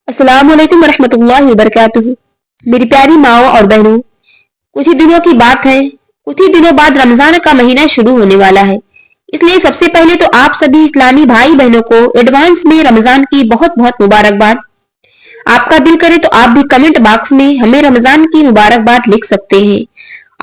अस्सलाम वालेकुम वरहमतुल्लाहि वबरकातुहू। मेरी प्यारी माओ और बहनों, कुछ ही दिनों की बात है। कुछ ही दिनों बाद रमजान का महीना शुरू होने वाला है। इसलिए सबसे पहले तो आप सभी इस्लामी भाई बहनों को एडवांस में रमजान की बहुत बहुत मुबारकबाद। आपका दिल करे तो आप भी कमेंट बॉक्स में हमें रमजान की मुबारकबाद लिख सकते हैं।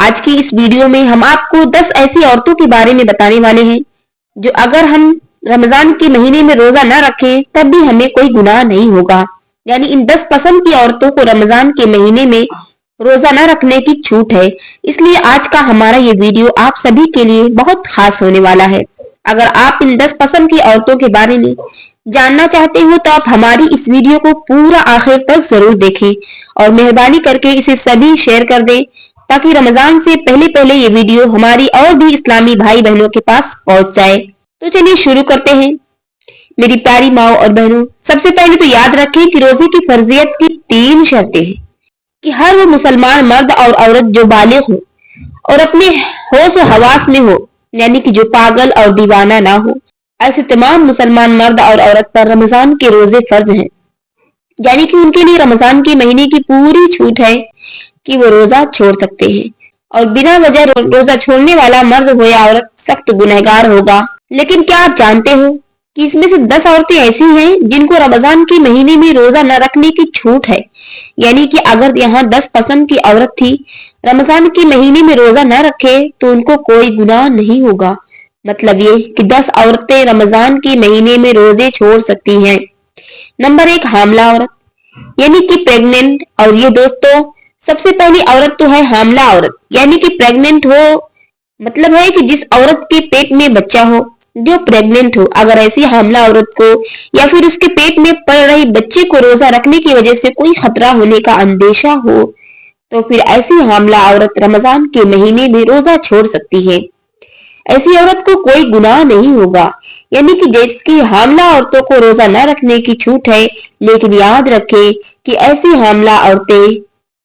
आज की इस वीडियो में हम आपको 10 ऐसी औरतों के बारे में बताने वाले हैं जो अगर हम रमजान के महीने में रोजा न रखें तब भी हमें कोई गुनाह नहीं होगा। यानी इन 10 पसंद की औरतों को रमजान के महीने में रोजा न रखने की छूट है। इसलिए आज का हमारा ये वीडियो आप सभी के लिए बहुत खास होने वाला है। अगर आप इन 10 पसंद की औरतों के बारे में जानना चाहते हो तो आप हमारी इस वीडियो को पूरा आखिर तक जरूर देखें और मेहरबानी करके इसे सभी शेयर कर दें ताकि रमजान से पहले पहले ये वीडियो हमारी और भी इस्लामी भाई बहनों के पास पहुंच जाए। तो चलिए शुरू करते हैं। मेरी प्यारी माओ और बहनों, सबसे पहले तो याद रखें कि रोजे की फर्जियत की 3 शर्तें हैं कि हर वो मुसलमान मर्द और औरत जो बालिग हो और अपने होश व हवास में हो, यानी कि जो पागल और दीवाना ना हो, ऐसे तमाम मुसलमान मर्द और औरत पर रमजान के रोजे फर्ज हैं। यानी कि उनके लिए रमजान के महीने की पूरी छूट है कि वो रोजा छोड़ सकते हैं और बिना वजह रोजा छोड़ने वाला मर्द हो या औरत सख्त गुनहगार होगा। लेकिन क्या आप जानते हो कि इसमें से 10 औरतें ऐसी हैं जिनको रमजान के महीने में रोजा न रखने की छूट है। यानी कि अगर यहाँ 10 पसंद की औरत थी, रमजान के महीने में रोजा न रखे तो उनको कोई गुनाह नहीं होगा। मतलब ये कि 10 औरतें रमजान के महीने में रोजे छोड़ सकती हैं। नंबर 1, हामला औरत यानी कि प्रेग्नेंट। और ये दोस्तों सबसे पहली औरत तो है हामला औरत, यानी कि प्रेग्नेंट हो, मतलब है कि जिस औरत के पेट में बच्चा हो, जो प्रेग्नेंट हो। अगर ऐसी हामला औरत को या फिर उसके पेट में पल रही बच्चे को रोजा रखने की वजह से कोई खतरा होने का अंदेशा हो तो फिर ऐसी हामला औरत रमजान के महीने में रोजा छोड़ सकती है। ऐसी औरत को कोई गुनाह नहीं होगा। यानी कि जिसकी हामला औरतों को रोजा न रखने की छूट है, लेकिन याद रखें कि ऐसी हामला औरतें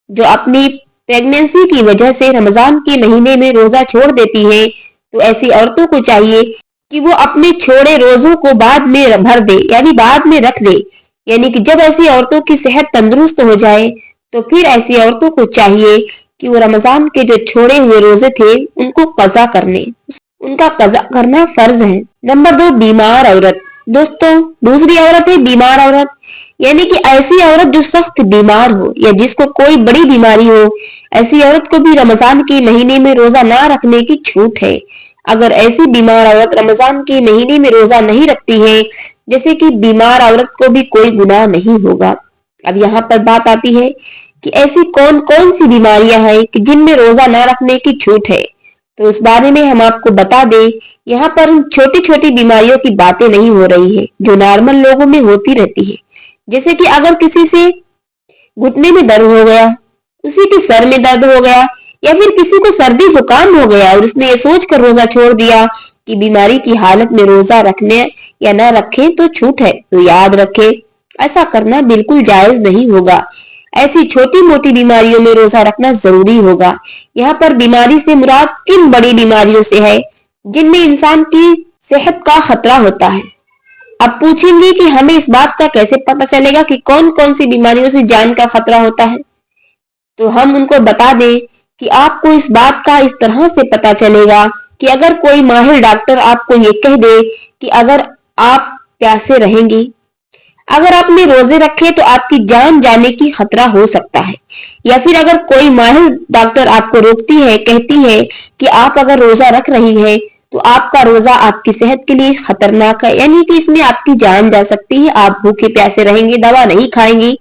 जो अपनी प्रेगनेंसी की वजह से रमजान के महीने में रोजा छोड़ देती है, तो ऐसी औरतों को चाहिए कि वो अपने छोड़े रोजों को बाद में भर दे, यानी बाद में रख दे। यानी कि जब ऐसी औरतों की सेहत तंदुरुस्त हो जाए तो फिर ऐसी औरतों को चाहिए कि वो रमजान के जो छोड़े हुए रोजे थे उनको कज़ा करने, उनका कज़ा करना फर्ज है। नंबर 2, बीमार औरत। दोस्तों दूसरी औरत है बीमार औरत, यानी कि ऐसी औरत जो सख्त बीमार हो या जिसको कोई बड़ी बीमारी हो, ऐसी औरत को भी रमजान के महीने में रोजा ना रखने की छूट है। अगर ऐसी बीमार औरत रमजान के महीने में रोजा नहीं रखती है, जैसे कि बीमार औरत को भी कोई गुनाह नहीं होगा। अब यहाँ पर बात आती है कि ऐसी कौन कौन सी बीमारियां हैं कि जिनमें रोजा न रखने की छूट है। तो इस बारे में हम आपको बता दें, यहाँ पर छोटी छोटी बीमारियों की बातें नहीं हो रही है जो नॉर्मल लोगों में होती रहती है। जैसे कि अगर किसी से घुटने में दर्द हो गया, किसी के सर में दर्द हो गया, या फिर किसी को सर्दी जुकाम हो गया और उसने ये सोच कर रोजा छोड़ दिया कि बीमारी की हालत में रोजा रखने या न रखें तो छूट है, तो याद रखें ऐसा करना बिल्कुल जायज नहीं होगा। ऐसी छोटी मोटी बीमारियों में रोजा रखना जरूरी होगा। यहाँ पर बीमारी से मुराद किन बड़ी बीमारियों से है जिनमें इंसान की सेहत का खतरा होता है। अब पूछेंगे कि हमें इस बात का कैसे पता चलेगा कि कौन कौन सी बीमारियों से जान का खतरा होता है। तो हम उनको बता दें कि आपको इस बात का इस तरह से पता चलेगा कि अगर कोई माहिर डॉक्टर आपको ये कह दे कि अगर आप प्यासे रहेंगी, अगर आपने रोजे रखे तो आपकी जान जाने की खतरा हो सकता है, या फिर अगर कोई माहिर डॉक्टर आपको रोकती है, कहती है कि आप अगर रोजा रख रही है तो आपका रोजा आपकी सेहत के लिए खतरनाक है, यानी कि इसमें आपकी जान जा सकती है। आप भूखे प्यासे रहेंगे, दवा नहीं खाएंगी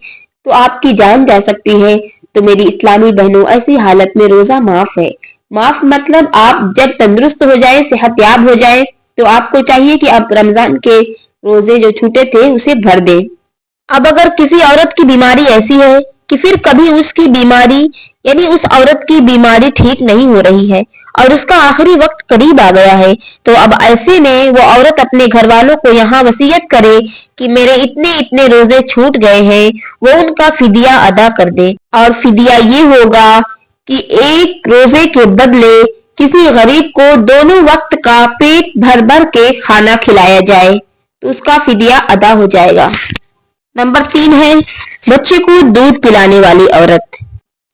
तो आपकी जान जा सकती है। तो मेरी इस्लामी बहनों, ऐसी हालत में रोजा माफ है। माफ मतलब आप जब तंदुरुस्त हो जाए, सेहतयाब हो जाए, तो आपको चाहिए कि आप रमजान के रोजे जो छूटे थे उसे भर दे। अब अगर किसी औरत की बीमारी ऐसी है कि फिर कभी उसकी बीमारी यानी उस औरत की बीमारी ठीक नहीं हो रही है और उसका आखिरी वक्त करीब आ गया है, तो अब ऐसे में वो औरत अपने घर वालों को यहाँ वसीयत करे कि मेरे इतने इतने रोजे छूट गए हैं, वो उनका फिदिया अदा कर दे। और फिदिया ये होगा कि एक रोजे के बदले किसी गरीब को दोनों वक्त का पेट भर भर के खाना खिलाया जाए तो उसका फिदिया अदा हो जाएगा। नंबर 3 है बच्चे को दूध पिलाने वाली औरत।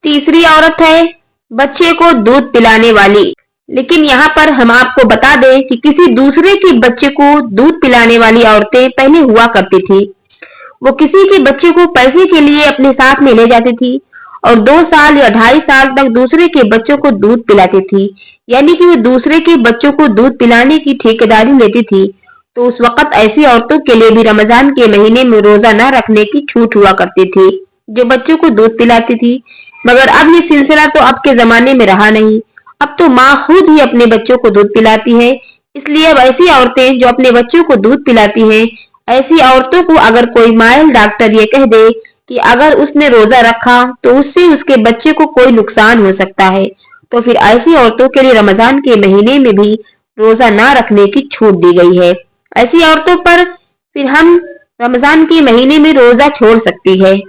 तीसरी औरत है बच्चे को दूध पिलाने वाली। लेकिन यहाँ पर हम आपको बता दें कि किसी दूसरे के बच्चे को दूध पिलाने वाली औरतें पहले हुआ करती थी। वो किसी के बच्चे को पैसे के लिए अपने साथ में ले जाती थी और 2 साल या 2.5 साल तक दूसरे के बच्चों को दूध पिलाती थी, यानी कि वो दूसरे के बच्चों को दूध पिलाने की ठेकेदारी लेती थी। तो उस वक्त ऐसी औरतों के लिए भी रमजान के महीने में रोजा न रखने की छूट हुआ करती थी, जो बच्चों को दूध पिलाती थी। मगर अब ये सिलसिला तो अब के जमाने में रहा नहीं। अब तो माँ खुद ही अपने बच्चों को दूध पिलाती है। इसलिए अब ऐसी औरतें जो अपने बच्चों को दूध पिलाती हैं, ऐसी औरतों को अगर कोई माहिर डॉक्टर ये कह दे कि अगर उसने रोजा रखा तो उससे उसके बच्चे को कोई नुकसान हो सकता है, तो फिर ऐसी औरतों के लिए रमजान के महीने में भी रोजा ना रखने की छूट दी गई है। ऐसी औरतों पर फिर हम रमजान के महीने में रोजा छोड़ सकती है।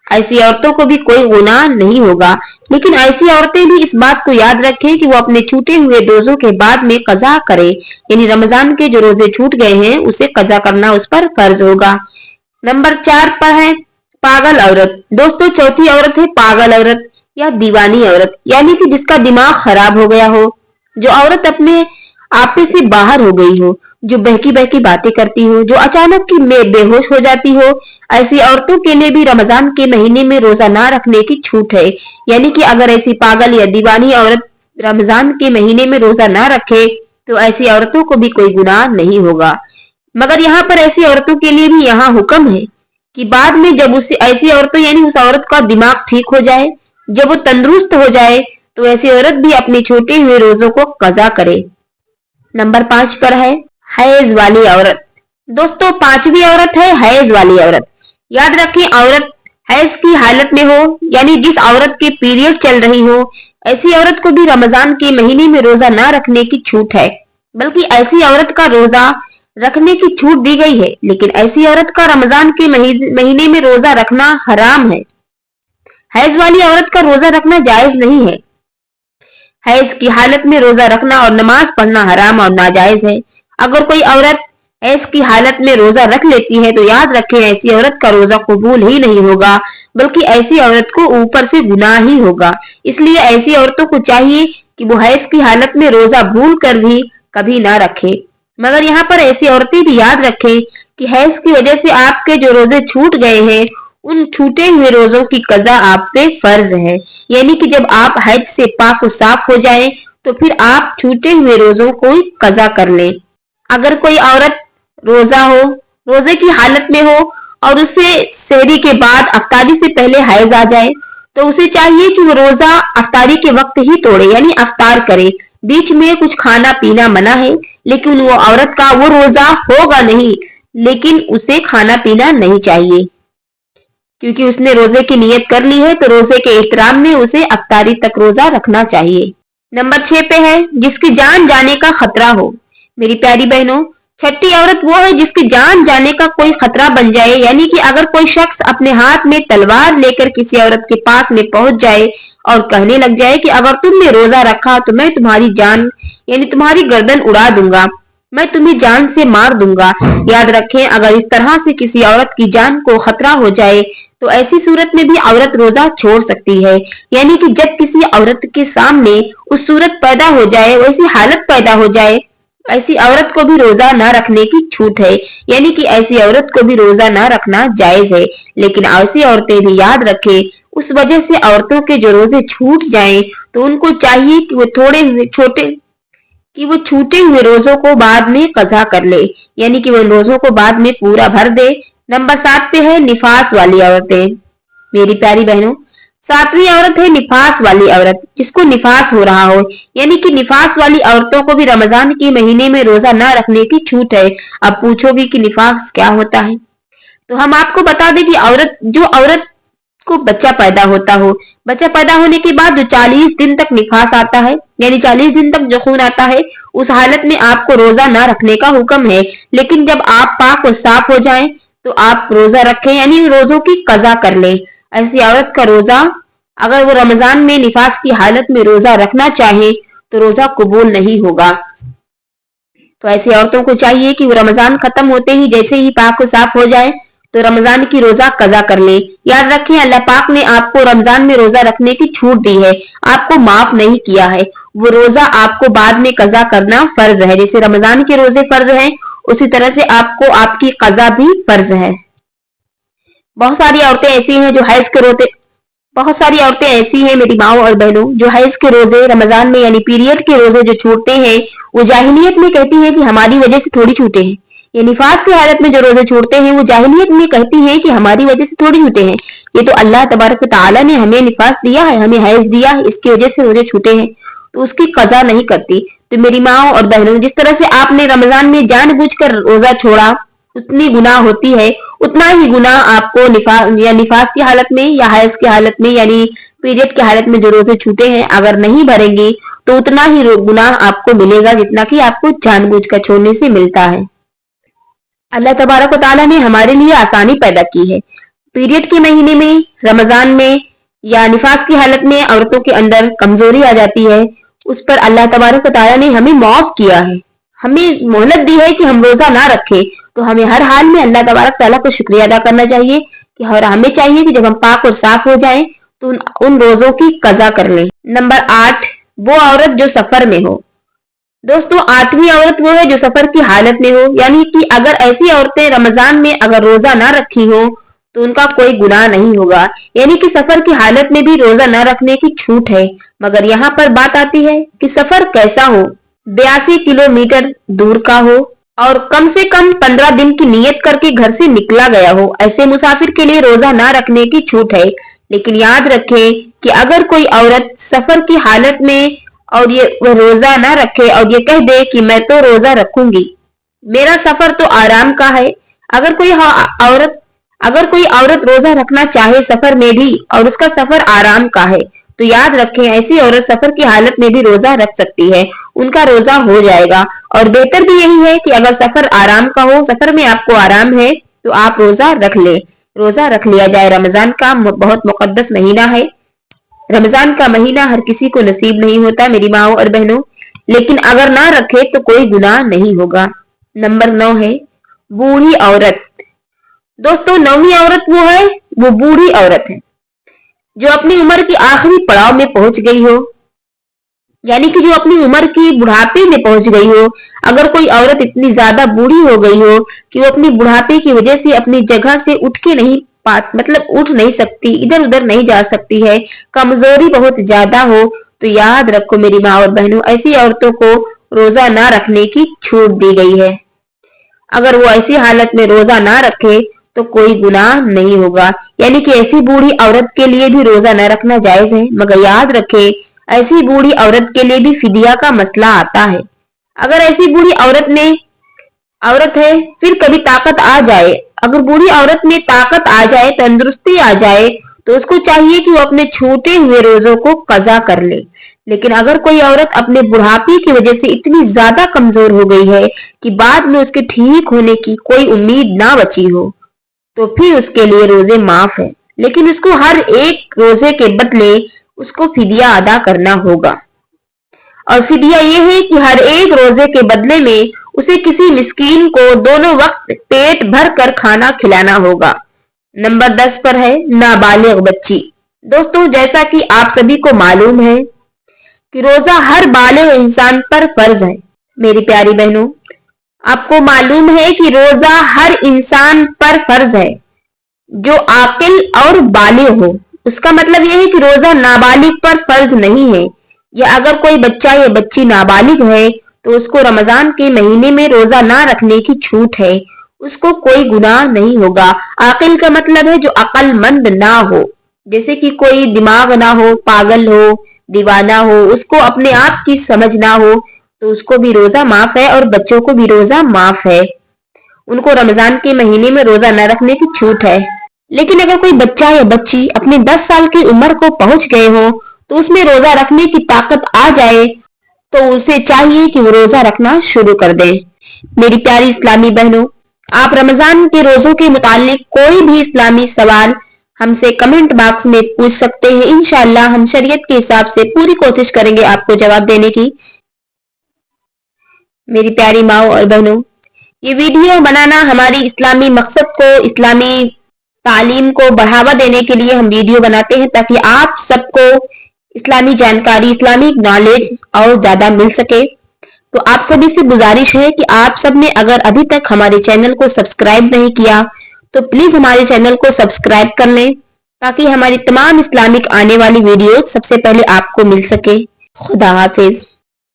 ऐसी औरतों को भी कोई गुनाह नहीं होगा। लेकिन ऐसी औरतें भी इस बात को याद रखें कि वो अपने छूटे हुए रोजों के बाद में कजा करे, यानी रमजान के जो रोजे छूट गए हैं उसे कजा करना उस पर फर्ज होगा। नंबर 4 पर है पागल औरत। दोस्तों, चौथी औरत है पागल औरत या दीवानी औरत, यानी कि जिसका दिमाग खराब हो गया हो, जो औरत अपने आपे से बाहर हो गई हो, जो बहकी बहकी बातें करती हो, जो अचानक की में बेहोश हो जाती हो। ऐसी औरतों के लिए भी रमजान के महीने में रोजा ना रखने की छूट है, यानी कि अगर ऐसी पागल या दीवानी औरत रमजान के महीने में रोजा ना रखे तो ऐसी औरतों को भी कोई गुनाह नहीं होगा। मगर यहाँ पर ऐसी औरतों के लिए भी यहाँ हुक्म है कि बाद में जब उसे ऐसी औरतों यानी उस औरत का दिमाग ठीक हो जाए, जब वो तंदुरुस्त हो जाए, तो ऐसी औरत भी अपने छोटे हुए रोजों को कजा करे। नंबर 5 पर है हैज वाली औरत। दोस्तों, 5वीं औरत है हैज वाली औरत। याद रखें, औरत हैज की हालत में हो, यानी जिस औरत के पीरियड चल रही हो, ऐसी औरत को भी रमजान के महीने में रोजा ना रखने की छूट है, बल्कि ऐसी औरत का रोजा रखने की छूट दी गई है। लेकिन ऐसी औरत का रमजान के महीने में रोजा रखना हराम है। हैज वाली औरत का रोजा रखना जायज नहीं है। हैज की हालत में रोजा रखना और नमाज पढ़ना हराम और नाजायज है। अगर कोई औरत हैज की हालत में रोजा रख लेती है तो याद रखें, ऐसी औरत का रोजा कबूल ही नहीं होगा, बल्कि ऐसी औरत को ऊपर से गुनाह ही होगा। इसलिए ऐसी औरतों को चाहिए कि वो हैज की हालत में रोजा भूल कर भी कभी ना रखे। मगर यहाँ पर ऐसी औरतें भी याद रखें कि हैज की वजह से आपके जो रोजे छूट गए हैं, उन छूटे हुए रोजों की कजा आप पे फर्ज है। यानी कि जब आप हैज से पाक साफ हो जाएं, तो फिर आप छूटे हुए रोजों को कजा कर लें। अगर कोई औरत रोजा हो, रोजे की हालत में हो और उसे सहरी के बाद अफ्तारी से पहले हैज आ जाए, तो उसे चाहिए कि वो रोजा अफ्तारी के वक्त ही तोड़े, यानी अफ्तार करे। बीच में कुछ खाना पीना मना है, लेकिन वो औरत का वो रोजा होगा नहीं, लेकिन उसे खाना पीना नहीं चाहिए, क्योंकि उसने रोजे की नियत कर ली है। तो रोजे के एहतराम में उसे अफ्तारी तक रोजा रखना चाहिए। नंबर 6 पे है जिसकी जान जाने का खतरा हो। मेरी प्यारी बहनों, छठी औरत वो है जिसकी जान जाने का कोई खतरा बन जाए, यानी कि अगर कोई शख्स अपने हाथ में तलवार लेकर किसी औरत के पास में पहुंच जाए और कहने लग जाए कि अगर तुमने रोजा रखा तो मैं तुम्हारी जान यानी तुम्हारी गर्दन उड़ा दूंगा, मैं तुम्हें जान से मार दूंगा। याद रखें, अगर इस तरह से किसी औरत की जान को खतरा हो जाए तो ऐसी सूरत में भी औरत रोजा छोड़ सकती है। यानी कि जब किसी औरत के सामने उस सूरत पैदा हो जाए, वैसी हालत पैदा हो जाए, ऐसी औरत को भी रोजा ना रखने की छूट है। यानी कि ऐसी औरत को भी रोजा ना रखना जायज है। लेकिन ऐसी औरतें भी याद रखें, उस वजह से औरतों के जो रोजे छूट जाएं तो उनको चाहिए कि वो छूटे हुए रोजों को बाद में कजा कर ले, यानी कि वो उन रोजों को बाद में पूरा भर दे। नंबर 7 पे है निफास वाली औरतें। मेरी प्यारी बहनों, 7वीं औरत है निफास वाली औरत, जिसको निफास हो रहा हो। यानी कि निफास वाली औरतों को भी रमजान के महीने में रोजा ना रखने की छूट है। अब पूछोगी कि निफास क्या होता है, तो हम आपको बता दें कि औरत को बच्चा पैदा होता हो, बच्चा पैदा होने के बाद जो 40 दिन तक निफास आता है, यानी 40 दिन तक जो खून आता है, उस हालत में आपको रोजा ना रखने का हुक्म है। लेकिन जब आप पाक और साफ हो जाएं तो आप रोजा रखें, यानी रोजों की कजा कर लें। ऐसी औरत का रोजा, अगर वो रमजान में निफास की हालत में रोजा रखना चाहे तो रोजा कबूल नहीं होगा। तो ऐसी औरतों को चाहिए कि वो रमजान खत्म होते ही जैसे ही पाक और साफ हो जाए तो रमजान की रोजा कजा कर ले। याद रखें, अल्लाह पाक ने आपको रमजान में रोजा रखने की छूट दी है, आपको माफ नहीं किया है। वो रोजा आपको बाद में कजा करना फर्ज है। जैसे रमजान के रोजे फर्ज हैं, उसी तरह से आपको आपकी कजा भी फर्ज है। बहुत सारी औरतें ऐसी हैं जो हैज के रोते बहुत सारी औरतें ऐसी हैं मेरी माओ और बहनों, जो हैज के रोजे रमजान में यानी पीरियड के रोजे जो छूटते हैं, वो जाहिलियत में कहती हैं कि हमारी वजह से थोड़ी छूटे हैं। ये निफास की हालत में जो रोजे छूटते हैं, वो जाहिलियत में कहती हैं कि हमारी वजह से थोड़ी छूटे हैं। ये तो अल्लाह तबारक तआला ने हमें निफास दिया है, हमें हैज दिया है, इसकी वजह से रोजे छूटे हैं, तो उसकी कजा नहीं करती। तो मेरी माओ और बहनों, जिस तरह से आपने रमजान में जानबूझकर रोजा छोड़ा, उतनी गुनाह होती है, उतना ही गुनाह आपको निफास की हालत में या हैज की हालत में यानी पीरियड की हालत में जो रोजे छूटे हैं, अगर नहीं भरेंगे तो उतना ही गुनाह आपको मिलेगा जितना कि आपको जानबूझकर छोड़ने से मिलता है। अल्लाह तबारक तआला ने हमारे लिए आसानी पैदा की है। पीरियड के महीने में, रमजान में या निफास की हालत में औरतों के अंदर कमजोरी आ जाती है, उस पर अल्लाह तबारक तआला ने हमें माफ किया है, हमें मोहलत दी है कि हम रोजा ना रखें। तो हमें हर हाल में अल्लाह तबारक तआला को शुक्रिया अदा करना चाहिए कि और हमें चाहिए कि जब हम पाक और साफ हो जाएं तो उन रोजों की कजा कर लें। नंबर 8, वो औरत जो सफर में हो। दोस्तों, 8वीं औरत वो है जो सफर की हालत में हो, यानी कि अगर ऐसी औरतें रमजान में अगर रोजा ना रखी हो तो उनका कोई गुनाह नहीं होगा, यानी कि सफर की हालत में भी रोजा ना रखने की छूट है। मगर यहाँ पर बात आती है कि सफर कैसा हो, 82 किलोमीटर दूर का हो और कम से कम 15 दिन की नियत करके घर से निकला गया हो, ऐसे मुसाफिर के लिए रोजा ना रखने की छूट है। लेकिन याद रखें कि अगर कोई औरत सफर की हालत में और ये वो रोजा ना रखे और ये कह दे कि मैं तो रोजा रखूंगी, मेरा सफर तो आराम का है। अगर कोई औरत अगर कोई औरत रोजा रखना चाहे सफर में भी और उसका सफर आराम का है, तो याद रखें ऐसी औरत सफर की हालत में भी रोजा रख सकती है, उनका रोजा हो जाएगा। और बेहतर भी यही है कि अगर सफर आराम का हो, सफर में आपको आराम है, तो आप रोजा रख ले, रोजा रख लिया जाए। रमजान का बहुत मुकद्दस महीना है। रमजान का महीना हर किसी को नसीब नहीं होता मेरी माओ और बहनों, लेकिन अगर ना रखे तो कोई गुनाह नहीं होगा। नंबर 9 है बूढ़ी औरत। दोस्तों, 9वीं औरत वो बूढ़ी औरत है जो अपनी उम्र की आखिरी पड़ाव में पहुंच गई हो, यानी कि जो अपनी उम्र की बुढ़ापे में पहुंच गई हो। अगर कोई औरत इतनी ज्यादा बूढ़ी हो गई हो कि वो अपनी बुढ़ापे की वजह से अपनी जगह से उठ के नहीं मतलब उठ नहीं सकती, इधर उधर नहीं जा सकती है, कमजोरी बहुत ज्यादा हो, तो याद रखो मेरी माँ और बहनों, ऐसी औरतों को रोजा ना रखने की छूट दी गई है। अगर वो ऐसी हालत में रोजा ना रखे तो कोई गुनाह नहीं होगा, यानी कि ऐसी बूढ़ी औरत के लिए भी रोजा न रखना जायज है। मगर याद रखे ऐसी बूढ़ी औरत के लिए भी फिदिया का मसला आता है। अगर ऐसी बूढ़ी औरत है, फिर कभी ताकत आ जाए, अगर बूढ़ी औरत में ताकत आ जाए, तंदुरुस्ती आ जाए, तो उसको चाहिए कि वो अपने छूटे हुए रोजों को कजा कर ले। लेकिन अगर कोई औरत अपने बुढ़ापे की वजह से इतनी ज्यादा कमजोर हो गई है कि बाद में उसके ठीक होने की कोई उम्मीद ना बची हो, तो फिर उसके लिए रोजे माफ है, लेकिन उसको हर एक रोजे के बदले उसको फिदिया अदा करना होगा। और फिदिया ये है कि हर एक रोजे के बदले में उसे किसी मिस्कीन को दोनों वक्त पेट भर कर खाना खिलाना होगा। नंबर 10 पर है नाबालिग बच्ची। दोस्तों, जैसा कि आप सभी को मालूम है कि रोजा हर बालिग इंसान पर फर्ज है। मेरी प्यारी बहनों, आपको मालूम है कि रोजा हर इंसान पर फर्ज है जो आकिल और बालिग हो। उसका मतलब यह है कि रोजा नाबालिग पर फर्ज नहीं है, या अगर कोई बच्चा या बच्ची नाबालिग है तो उसको रमजान के महीने में रोजा ना रखने की छूट है, उसको कोई गुनाह नहीं होगा। आकिल का मतलब है जो अक्लमंद ना हो, जैसे कि कोई दिमाग ना हो, पागल हो, दीवाना हो, उसको अपने आप की समझ ना हो, तो उसको भी रोजा माफ है और बच्चों को भी रोजा माफ है, उनको रमजान के महीने में रोजा न रखने की छूट है। लेकिन अगर कोई बच्चा या बच्ची अपने 10 साल की उम्र को पहुंच गए हो, तो उसमें रोजा रखने की ताकत आ जाए, तो उसे चाहिए कि वो रोजा रखना शुरू कर दे। मेरी प्यारी इस्लामी बहनों, आप रमजान के रोजों के मुतालिक कोई भी इस्लामी सवाल हमसे कमेंट बॉक्स में पूछ सकते हैं। इंशाअल्लाह हम शरीयत के हिसाब से पूरी कोशिश करेंगे आपको जवाब देने की। मेरी प्यारी माओ और बहनों, یہ ویڈیو بنانا ہماری اسلامی مقصد کو، اسلامی تعلیم کو بڑھاوا دینے کے لیے ہم ویڈیو بناتے ہیں، تاکہ آپ سب کو اسلامی جانکاری، اسلامک نالج اور زیادہ مل سکے۔ تو آپ سبھی سے گزارش ہے کہ آپ سب نے اگر ابھی تک ہمارے چینل کو سبسکرائب نہیں کیا تو پلیز ہمارے چینل کو سبسکرائب کر لیں، تاکہ ہماری تمام اسلامک آنے والی ویڈیوز سب سے پہلے آپ کو مل سکے۔ خدا حافظ۔